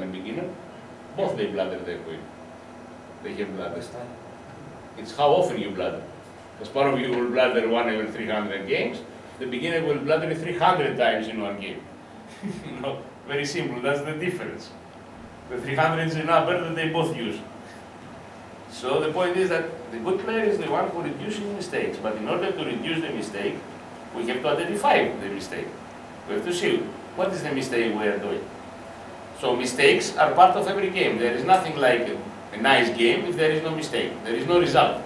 and beginner, both they bladder their queen. They have bladder style. It's how often you bladder. Because part of you will bladder 1 every 300 games, the beginner will bladder 300 times in one game. You know, very simple, that's the difference. The 300 is a number that they both use. So the point is that the good player is the one who reduces mistakes, but in order to reduce the mistake, we have to identify the mistake. We have to see what is the mistake we are doing. So mistakes are part of every game. There is nothing like a nice game if there is no mistake. There is no result.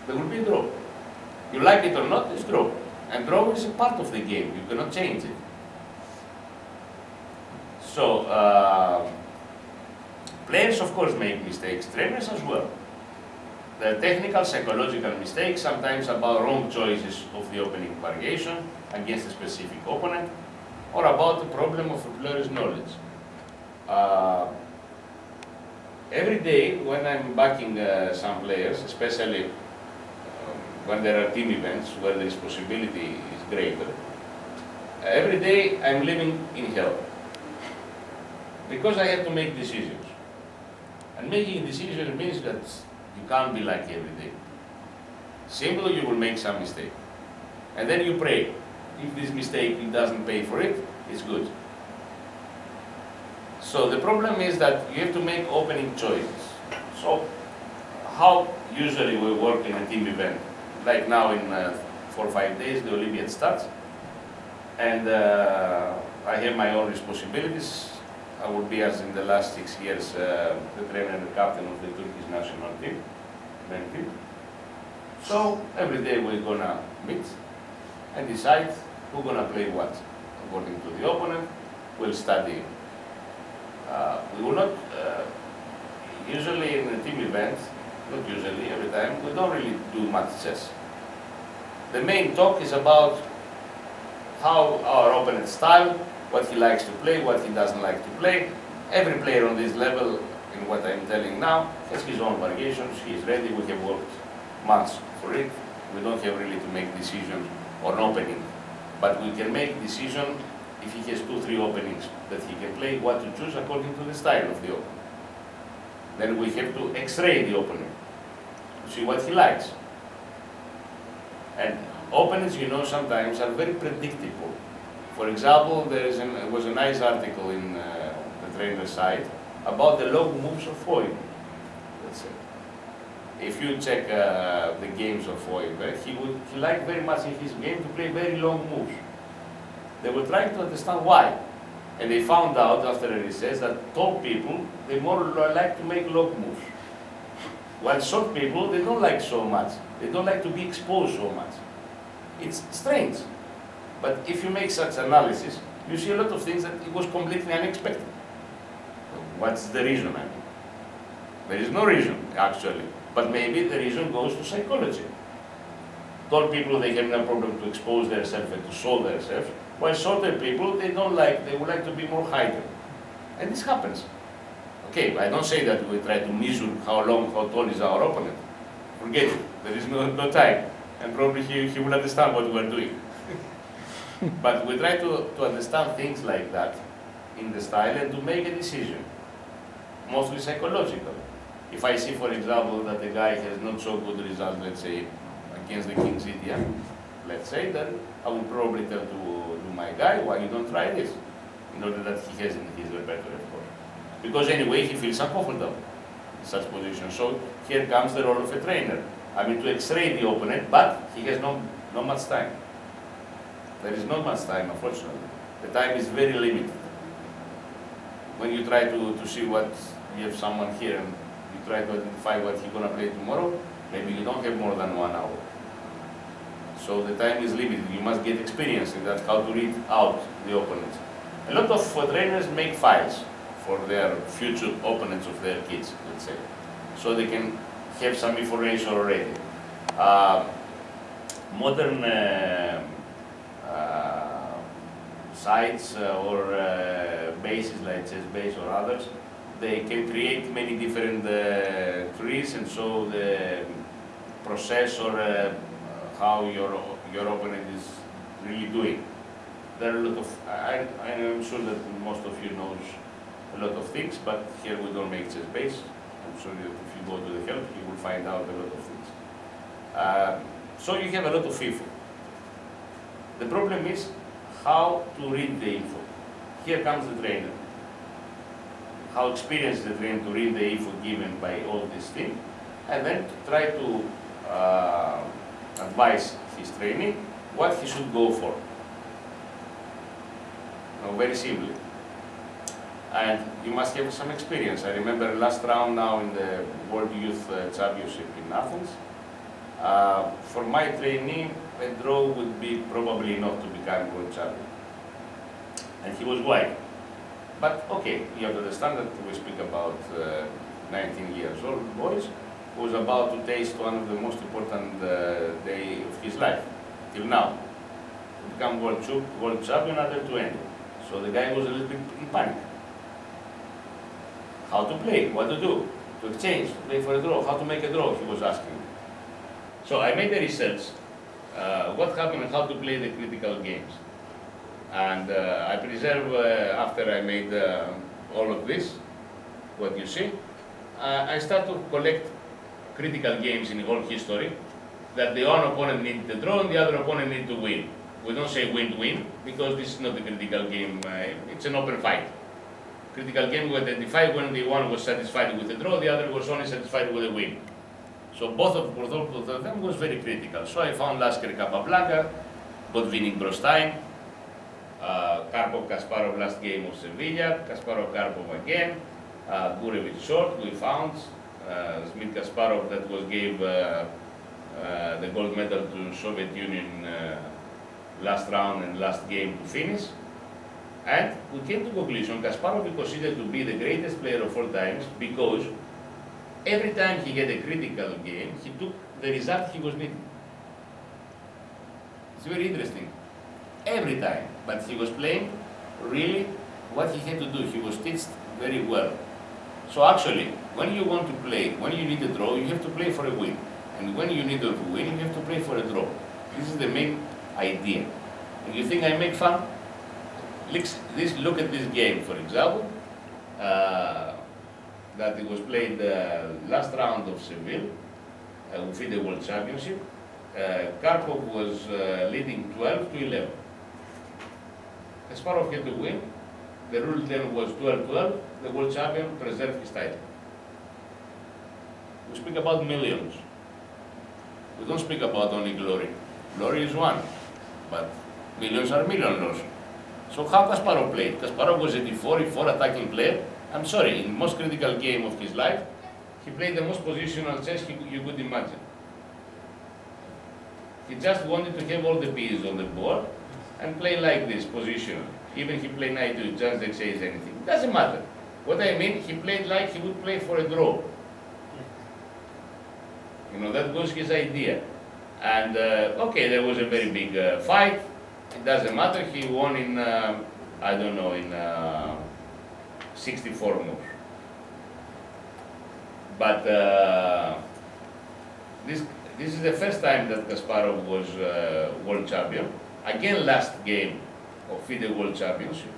There will be a draw. You like it or not, it's draw. And draw is a part of the game. You cannot change it. So, players of course make mistakes, trainers as well. The technical, psychological mistakes, sometimes about wrong choices of the opening variation against a specific opponent, or about the problem of a player's knowledge. Every day when I'm backing some players, especially when there are team events where this possibility is greater, every day I'm living in hell. Because I have to make decisions. And making decisions means that you can't be like every day. Simply you will make some mistake. And then you pray. If this mistake it doesn't pay for it, it's good. So the problem is that you have to make opening choices. So how usually we work in a team event? Like now in 4 or 5 days the Olympiad starts. And I have my own responsibilities. I will be, as in the last 6 years, the trainer and the captain of the Turkish national team, men team. So every day we're gonna meet and decide who's gonna play what. According to the opponent, we'll study. We will not, usually in a team event, not usually, every time, we don't really do much chess. The main talk is about how our opponent's style, what he likes to play, what he doesn't like to play. Every player on this level, in what I'm telling now, has his own variations. He is ready. We have worked months for it. We don't have really to make decisions on opening, but we can make decision if he has 2 or 3 openings that he can play, what to choose according to the style of the opponent. Then we have to X-ray the opponent to see what he likes. And opponents, you know, sometimes are very predictable. For example, there was a nice article in the trainer's site about the long moves of Foyt. Let's say, if you check the games of Foyt, he liked very much in his game to play very long moves. They were trying to understand why, and they found out after a research that tall people they more like to make long moves, while short people they don't like so much. They don't like to be exposed so much. It's strange. But if you make such analysis, you see a lot of things that it was completely unexpected. What's the reason? I mean, there is no reason actually, but maybe the reason goes to psychology. Tall people they have no problem to expose themselves and to show themselves, while shorter people they don't like. They would like to be more hidden, and this happens. Okay, I don't say that we try to measure how long, how tall is our opponent. Forget it. There is no time, and probably he will understand what we are doing. But we try to understand things like that in the style and to make a decision, mostly psychological. If I see, for example, that the guy has not so good results, let's say, against the King's Indian, let's say, then I will probably tell to my guy, why you don't try this? In order that he has in his repertoire, of course. Because anyway, he feels uncomfortable in such position. So here comes the role of a trainer. I mean, to X-ray the opponent, but he has no much time. There is not much time, unfortunately. The time is very limited. When you try to see what, you have someone here and you try to identify what he's going to play tomorrow, maybe you don't have more than 1 hour. So the time is limited. You must get experience in that, how to read out the opponents. A lot of trainers make files for their future opponents of their kids, let's say, so they can have some information already. Modern sites or bases like ChessBase or others, they can create many different trees and show the process or how your opponent is really doing. There are a lot of, I am sure that most of you knows a lot of things, but here we don't make chess base. I'm sure that if you go to the help, you will find out a lot of things. So you have a lot of info. The problem is how to read the info. Here comes the trainer. How experienced the trainer to read the info given by all these things, and then to try to advise his trainee what he should go for. Very simply. And you must have some experience. I remember last round now in the World Youth Championship in Athens. For my trainee, a draw would be probably enough to become world champion. And he was white. But okay, you have to understand that we speak about 19 years old boys who was about to taste one of the most important day of his life, till now. To become world champion under 20. So the guy was a little bit in panic. How to play, what to do, to exchange, to play for a draw, how to make a draw, he was asking. So I made the research, what happened and how to play the critical games. And I preserve, after I made all of this, what you see, I start to collect critical games in the whole history, that the one opponent needed to draw and the other opponent needed to win. We don't say win-win, because this is not a critical game, it's an open fight. Critical game we identify when the one was satisfied with the draw, the other was only satisfied with a win. So both of them was very critical. So I found Lasker Capablanca, Botvinnik Brostein, Karpov Kasparov last game of Sevilla, Kasparov Karpov again, Gurevich short we found, Smith Kasparov that was gave the gold medal to Soviet Union last round and last game to finish. And we came to conclusion Kasparov is considered to be the greatest player of all times because every time he had a critical game, he took the result he was needing. It's very interesting. Every time. But he was playing really what he had to do. He was teached very well. So actually, when you want to play, when you need a draw, you have to play for a win. And when you need to win, you have to play for a draw. This is the main idea. And you think I make fun? Look at this game, for example, that it was played last round of Seville, within the World Championship. Karpov was leading 12-11. Kasparov had to win. The rule then was 12-12. The World Champion preserved his title. We speak about millions. We don't speak about only glory. Glory is one, but millions are millions also. So how Kasparov played? Kasparov was a D4 attacking player. I'm sorry, in the most critical game of his life, he played the most positional chess you could imagine. He just wanted to have all the pieces on the board and play like this, positional. Even he played knight to just exchange anything. It doesn't matter. What I mean, he played like he would play for a draw. You know, that was his idea. And okay, there was a very big fight. It doesn't matter, he won in, I don't know, in 64 moves. But this is the first time that Kasparov was world champion. Again, last game of FIDE World Championship.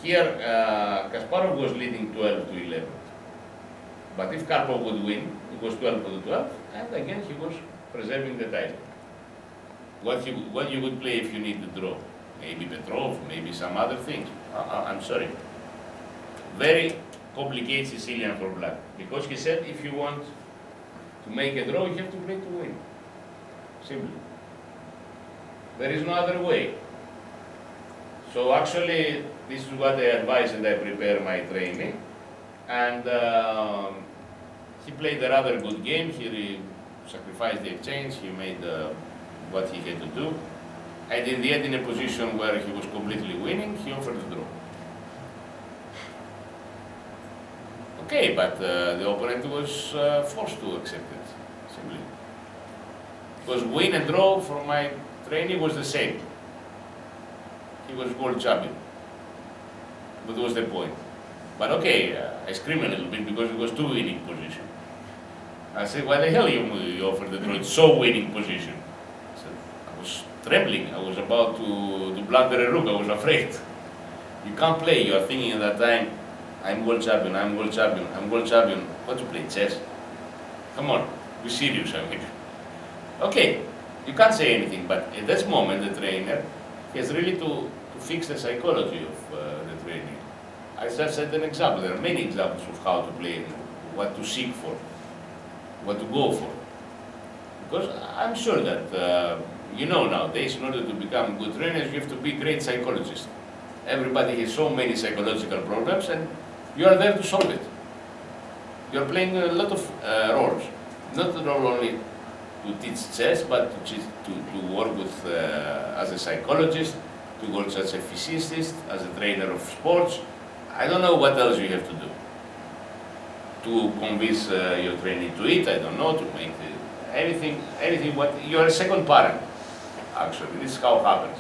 Here, Kasparov was leading 12-11. But if Karpov would win, it was 12-12, and again he was preserving the title. What you would play if you need to draw? Maybe Petrov, maybe some other things. I'm sorry. Very complicated Sicilian for black. Because he said if you want to make a draw, you have to play to win. Simply. There is no other way. So actually, this is what I advise and I prepare my training. And he played a rather good game. He sacrificed the exchange. He made what he had to do. And in the end, in a position where he was completely winning, he offered to draw. Okay, but the opponent was forced to accept it, simply. Because win and draw for my trainee was the same. He was world champion. But that was the point. But okay, I screamed a little bit because it was two winning position. I said, why the hell you offered the draw? It's so winning position. I was trembling. I was about to blunder a rook. I was afraid. You can't play, you are thinking at that time, I'm world champion, I'm world champion, I'm world champion. What to play, chess? Come on, be serious, I mean. Okay, you can't say anything, but at this moment the trainer has really to fix the psychology of the training. I just set an example, there are many examples of how to play, what to seek for, what to go for. Because I'm sure that, you know nowadays, in order to become good trainers, you have to be great psychologists. Everybody has so many psychological problems and you are there to solve it. You are playing a lot of roles, not only to teach chess, but to work with, as a psychologist, to work as a physicist, as a trainer of sports. I don't know what else you have to do. To convince your trainee to eat, I don't know, to make anything what, you are a second parent, actually. This is how it happens.